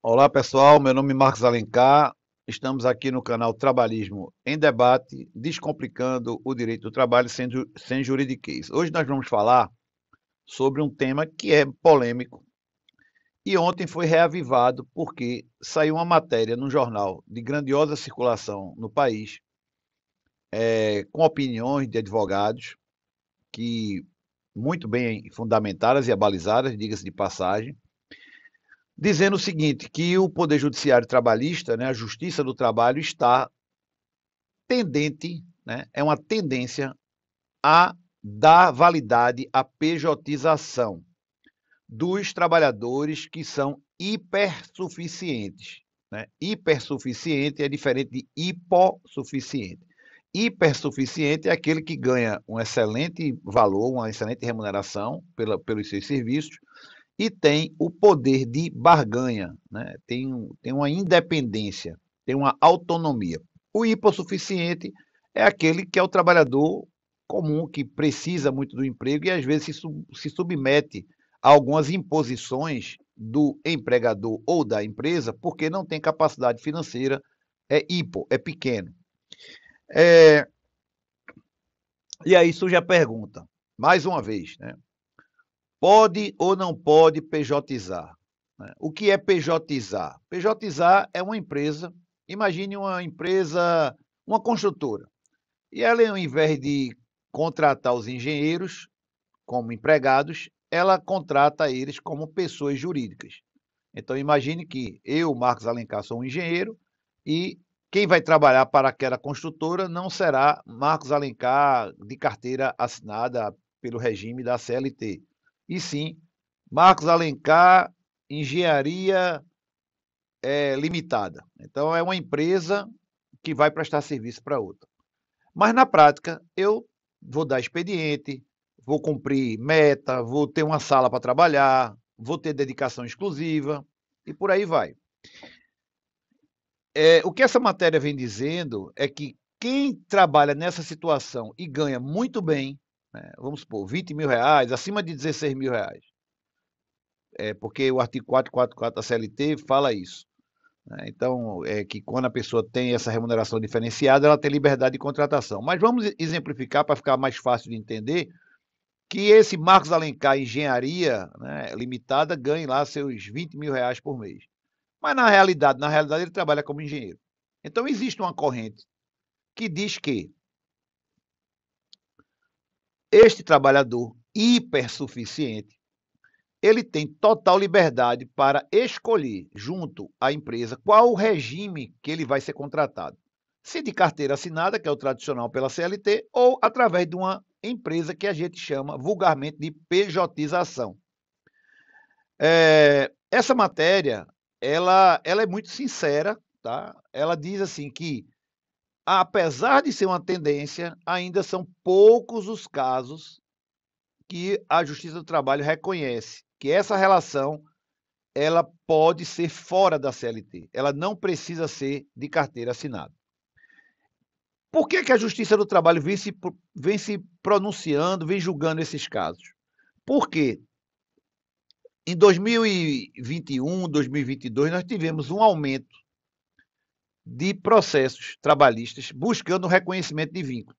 Olá pessoal, meu nome é Marcos Alencar. Estamos aqui no canal Trabalhismo em Debate, descomplicando o direito do trabalho sem juridiquês. Hoje nós vamos falar sobre um tema que é polêmico e ontem foi reavivado porque saiu uma matéria num jornal de grandiosa circulação no país, com opiniões de advogados que muito bem fundamentadas e abalizadas, diga-se de passagem, dizendo o seguinte, que o Poder Judiciário Trabalhista, né, a Justiça do Trabalho, está tendente, né, é uma tendência a dar validade à pejotização dos trabalhadores que são hipersuficientes. Né? Hipersuficiente é diferente de hipossuficiente. Hipersuficiente é aquele que ganha um excelente valor, uma excelente remuneração pelos seus serviços, e tem o poder de barganha, né? Tem uma independência, tem uma autonomia. O hipossuficiente é aquele que é o trabalhador comum, que precisa muito do emprego e às vezes se submete a algumas imposições do empregador ou da empresa porque não tem capacidade financeira, é hipo, é pequeno. É, e aí surge a pergunta, mais uma vez, né? Pode ou não pode pejotizar? Né? O que é pejotizar? Pejotizar é uma empresa, imagine uma empresa, uma construtora, e ela, ao invés de contratar os engenheiros como empregados, ela contrata eles como pessoas jurídicas. Então, imagine que eu, Marcos Alencar, sou um engenheiro e quem vai trabalhar para aquela construtora não será Marcos Alencar de carteira assinada pelo regime da CLT, e sim Marcos Alencar Engenharia Limitada. Então, é uma empresa que vai prestar serviço para outra. Mas, na prática, eu vou dar expediente, vou cumprir meta, vou ter uma sala para trabalhar, vou ter dedicação exclusiva e por aí vai. O que essa matéria vem dizendo é que quem trabalha nessa situação e ganha muito bem, né, vamos supor, 20 mil reais, acima de 16 mil reais, porque o artigo 444 da CLT fala isso. Né? Então, é que quando a pessoa tem essa remuneração diferenciada, ela tem liberdade de contratação. Mas vamos exemplificar para ficar mais fácil de entender que esse Marcos Alencar Engenharia, né, Limitada ganhe lá seus 20 mil reais por mês. Mas na realidade ele trabalha como engenheiro. Então existe uma corrente que diz que este trabalhador hipersuficiente, ele tem total liberdade para escolher junto à empresa qual o regime que ele vai ser contratado. Se de carteira assinada, que é o tradicional pela CLT, ou através de uma empresa que a gente chama vulgarmente de pejotização. Essa matéria, ela é muito sincera, tá? Ela diz assim que, apesar de ser uma tendência, ainda são poucos os casos que a Justiça do Trabalho reconhece que essa relação ela pode ser fora da CLT, ela não precisa ser de carteira assinada. Por que a Justiça do Trabalho vem se pronunciando, vem julgando esses casos? Porque em 2021, 2022, nós tivemos um aumento de processos trabalhistas buscando o reconhecimento de vínculo.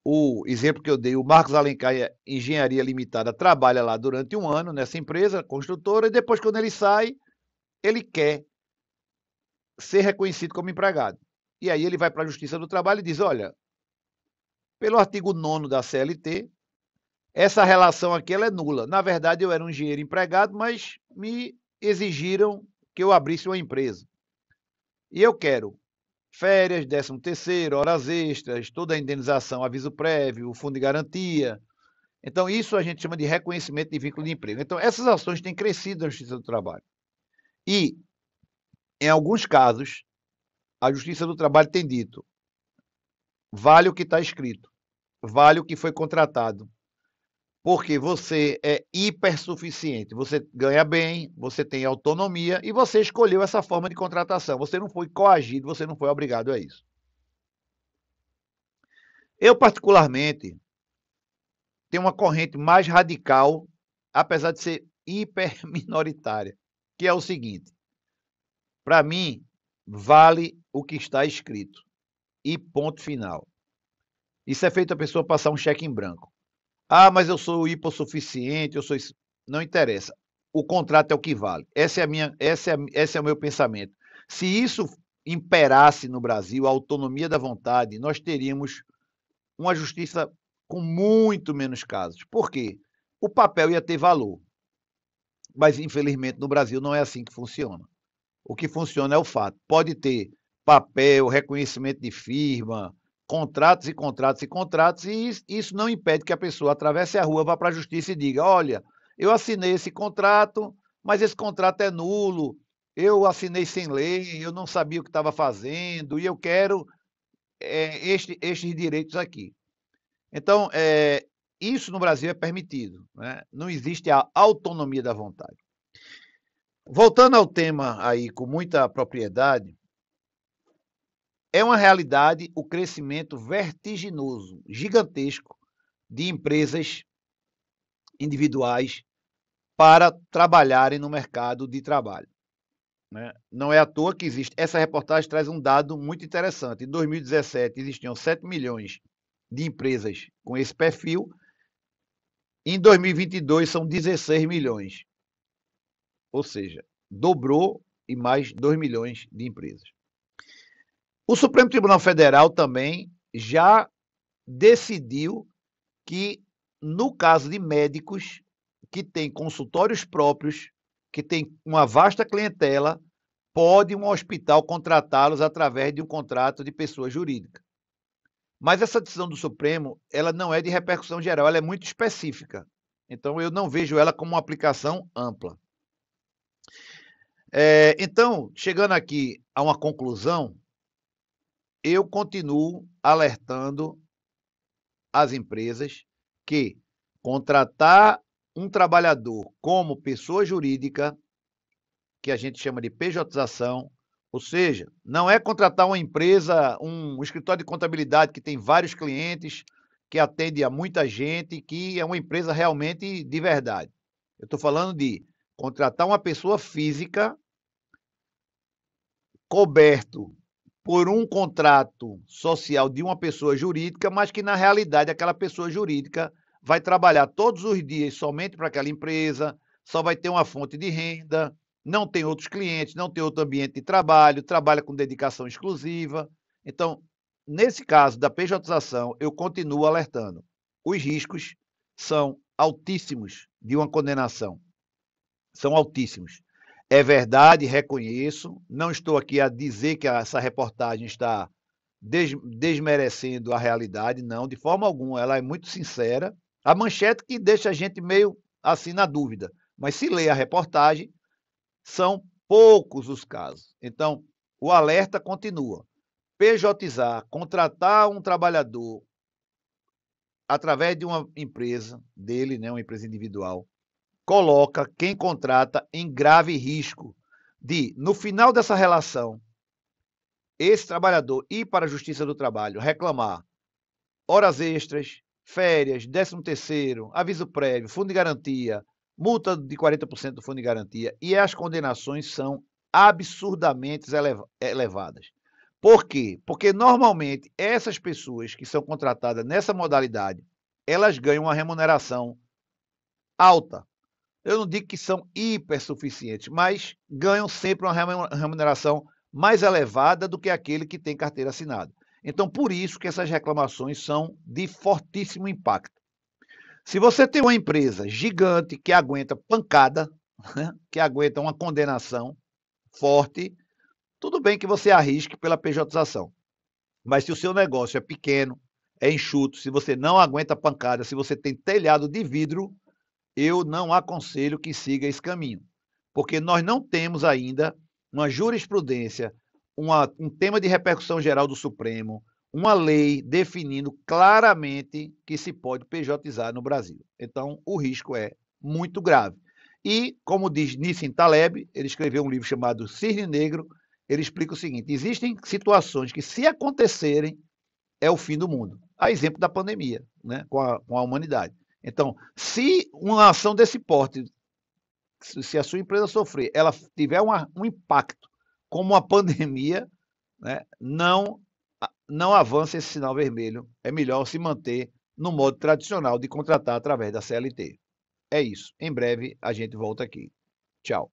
O exemplo que eu dei, o Marcos Alencar Engenharia Limitada trabalha lá durante um ano nessa empresa construtora e depois, quando ele sai, ele quer ser reconhecido como empregado. E aí ele vai para a Justiça do Trabalho e diz, olha, pelo artigo 9º da CLT, essa relação aqui ela é nula. Na verdade, eu era um engenheiro empregado, mas me exigiram que eu abrisse uma empresa. E eu quero férias, 13º, horas extras, toda a indenização, aviso prévio, o fundo de garantia. Então, isso a gente chama de reconhecimento de vínculo de emprego. Então, essas ações têm crescido na Justiça do Trabalho. E, em alguns casos, a Justiça do Trabalho tem dito, vale o que está escrito, vale o que foi contratado, porque você é hipersuficiente, você ganha bem, você tem autonomia e você escolheu essa forma de contratação. Você não foi coagido, você não foi obrigado a isso. Eu, particularmente, tenho uma corrente mais radical, apesar de ser hiper minoritária, que é o seguinte: Para mim, vale o que está escrito. E ponto final. Isso é feito a pessoa passar um cheque em branco. Ah, mas eu sou hipossuficiente, eu sou isso. Não interessa. O contrato é o que vale. Esse é o meu pensamento. Se isso imperasse no Brasil, a autonomia da vontade, nós teríamos uma justiça com muito menos casos. Por quê? O papel ia ter valor. Mas, infelizmente, no Brasil não é assim que funciona. O que funciona é o fato. Pode ter papel, reconhecimento de firma, contratos e contratos e contratos, e isso não impede que a pessoa atravesse a rua, vá para a justiça e diga: olha, eu assinei esse contrato, mas esse contrato é nulo, eu assinei sem lei, eu não sabia o que estava fazendo, e eu quero estes direitos aqui. Então, isso no Brasil é permitido, né? Não existe a autonomia da vontade. Voltando ao tema aí com muita propriedade, é uma realidade o crescimento vertiginoso, gigantesco, de empresas individuais para trabalharem no mercado de trabalho, né? Não é à toa que existe. Essa reportagem traz um dado muito interessante. Em 2017, existiam 7 milhões de empresas com esse perfil. Em 2022, são 16 milhões. Ou seja, dobrou e mais 2 milhões de empresas. O Supremo Tribunal Federal também já decidiu que, no caso de médicos que têm consultórios próprios, que têm uma vasta clientela, pode um hospital contratá-los através de um contrato de pessoa jurídica. Mas essa decisão do Supremo, ela não é de repercussão geral, ela é muito específica. Então, eu não vejo ela como uma aplicação ampla. Então, chegando aqui a uma conclusão, eu continuo alertando as empresas que contratar um trabalhador como pessoa jurídica, que a gente chama de pejotização, ou seja, não é contratar uma empresa, um escritório de contabilidade que tem vários clientes, que atende a muita gente, que é uma empresa realmente de verdade. Eu estou falando de contratar uma pessoa física coberto por um contrato social de uma pessoa jurídica, mas que na realidade aquela pessoa jurídica vai trabalhar todos os dias somente para aquela empresa, só vai ter uma fonte de renda, não tem outros clientes, não tem outro ambiente de trabalho, trabalha com dedicação exclusiva. Então, nesse caso da pejotização, eu continuo alertando. Os riscos são altíssimos de uma condenação. São altíssimos. É verdade, reconheço. Não estou aqui a dizer que essa reportagem está desmerecendo a realidade, não, de forma alguma. Ela é muito sincera. A manchete que deixa a gente meio assim na dúvida. Mas se ler a reportagem, são poucos os casos. Então, o alerta continua. PJizar, contratar um trabalhador através de uma empresa dele, né, uma empresa individual, coloca quem contrata em grave risco de, no final dessa relação, esse trabalhador ir para a Justiça do Trabalho reclamar horas extras, férias, 13º, aviso prévio, fundo de garantia, multa de 40% do fundo de garantia, e as condenações são absurdamente elevadas. Por quê? Porque normalmente essas pessoas que são contratadas nessa modalidade, elas ganham uma remuneração alta. Eu não digo que são hipersuficientes, mas ganham sempre uma remuneração mais elevada do que aquele que tem carteira assinada. Então, por isso que essas reclamações são de fortíssimo impacto. Se você tem uma empresa gigante que aguenta pancada, né, que aguenta uma condenação forte, tudo bem que você arrisque pela pejotização. Mas se o seu negócio é pequeno, é enxuto, se você não aguenta pancada, se você tem telhado de vidro, eu não aconselho que siga esse caminho, porque nós não temos ainda uma jurisprudência, um tema de repercussão geral do Supremo, uma lei definindo claramente que se pode pejotizar no Brasil. Então, o risco é muito grave. E, como diz Nissim Taleb, ele escreveu um livro chamado Cisne Negro, ele explica o seguinte: existem situações que, se acontecerem, é o fim do mundo. A exemplo da pandemia, né, com a humanidade. Então, se uma ação desse porte, se a sua empresa sofrer, ela tiver um impacto como a pandemia, né, não avança esse sinal vermelho, é melhor se manter no modo tradicional de contratar através da CLT. É isso. Em breve a gente volta aqui. Tchau.